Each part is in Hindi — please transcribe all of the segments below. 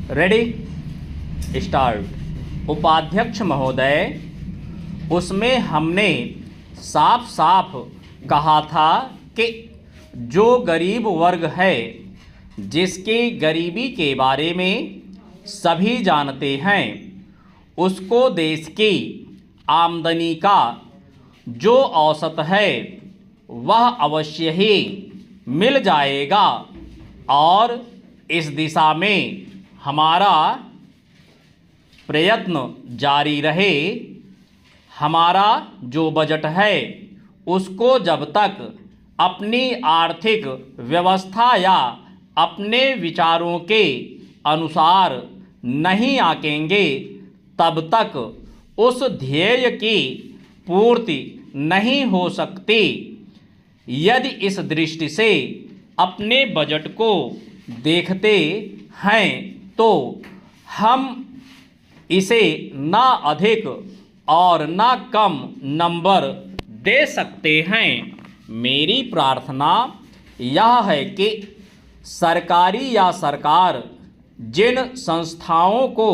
Ready start. उपाध्यक्ष महोदय, उसमें हमने साफ साफ कहा था कि जो गरीब वर्ग है, जिसकी गरीबी के बारे में सभी जानते हैं, उसको देश की आमदनी का जो औसत है वह अवश्य ही मिल जाएगा और इस दिशा में हमारा प्रयत्न जारी रहे। हमारा जो बजट है उसको जब तक अपनी आर्थिक व्यवस्था या अपने विचारों के अनुसार नहीं आंकेंगे, तब तक उस ध्येय की पूर्ति नहीं हो सकती। यदि इस दृष्टि से अपने बजट को देखते हैं तो हम इसे ना अधिक और ना कम नंबर दे सकते हैं। मेरी प्रार्थना यह है कि सरकारी या सरकार जिन संस्थाओं को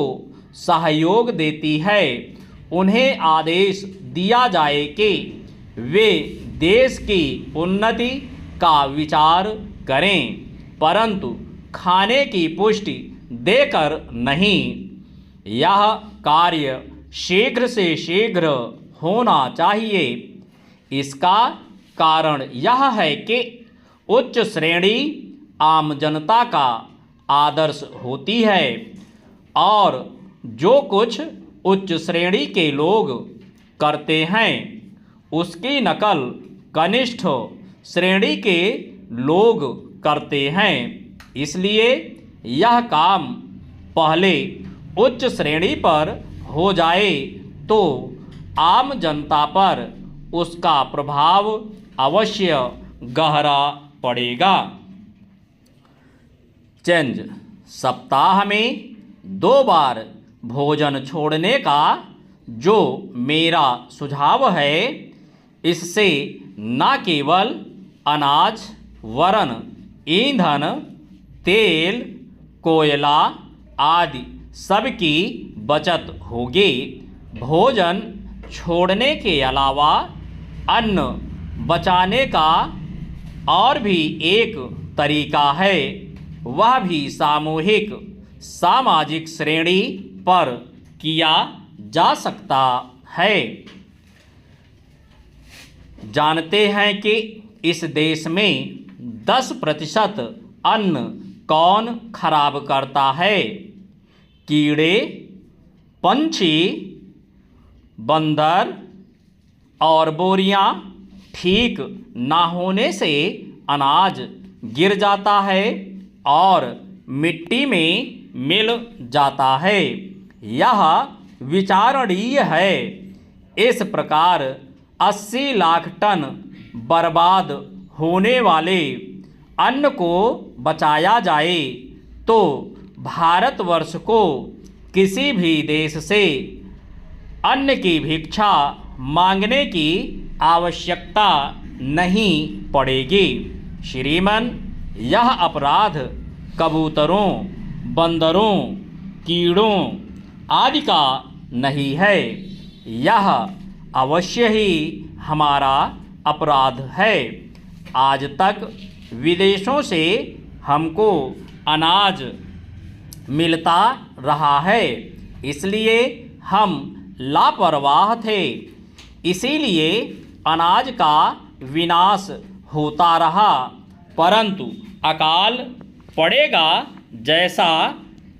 सहयोग देती है, उन्हें आदेश दिया जाए कि वे देश की उन्नति का विचार करें, परंतु खाने की पुष्टि देकर नहीं। यह कार्य शीघ्र से शीघ्र होना चाहिए। इसका कारण यह है कि उच्च श्रेणी आम जनता का आदर्श होती है और जो कुछ उच्च श्रेणी के लोग करते हैं उसकी नकल कनिष्ठ श्रेणी के लोग करते हैं। इसलिए यह काम पहले उच्च श्रेणी पर हो जाए तो आम जनता पर उसका प्रभाव अवश्य गहरा पड़ेगा। चेंज। सप्ताह में 2 बार भोजन छोड़ने का जो मेरा सुझाव है, इससे न केवल अनाज वरन ईंधन, तेल, कोयला आदि सबकी बचत होगी। भोजन छोड़ने के अलावा अन्न बचाने का और भी एक तरीका है, वह भी सामूहिक सामाजिक श्रेणी पर किया जा सकता है। जानते हैं कि इस देश में 10% अन्न कौन खराब करता है? कीड़े, पंछी, बंदर और बोरियां ठीक ना होने से अनाज गिर जाता है और मिट्टी में मिल जाता है। यह विचारणीय है। इस प्रकार 80 लाख टन बर्बाद होने वाले अन्न को बचाया जाए तो भारतवर्ष को किसी भी देश से अन्न की भिक्षा मांगने की आवश्यकता नहीं पड़ेगी। श्रीमान, यह अपराध कबूतरों, बंदरों, कीड़ों आदि का नहीं है। यह अवश्य ही हमारा अपराध है। आज तक विदेशों से हमको अनाज मिलता रहा है, इसलिए हम लापरवाह थे। इसीलिए अनाज का विनाश होता रहा, परंतु अकाल पड़ेगा जैसा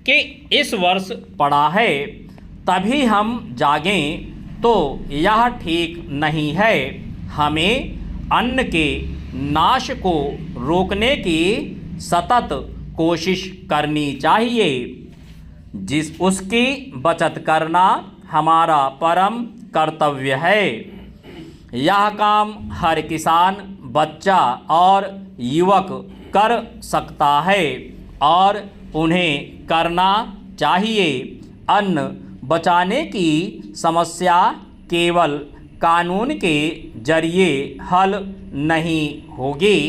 कि इस वर्ष पड़ा है, तभी हम जागें तो यह ठीक नहीं है। हमें अन्न के नाश को रोकने की सतत कोशिश करनी चाहिए। उसकी बचत करना हमारा परम कर्तव्य है। यह काम हर किसान, बच्चा और युवक कर सकता है और उन्हें करना चाहिए। अन्न बचाने की समस्या केवल कानून के जरिए हल नहीं होगी।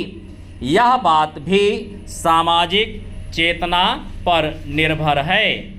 यह बात भी सामाजिक चेतना पर निर्भर है।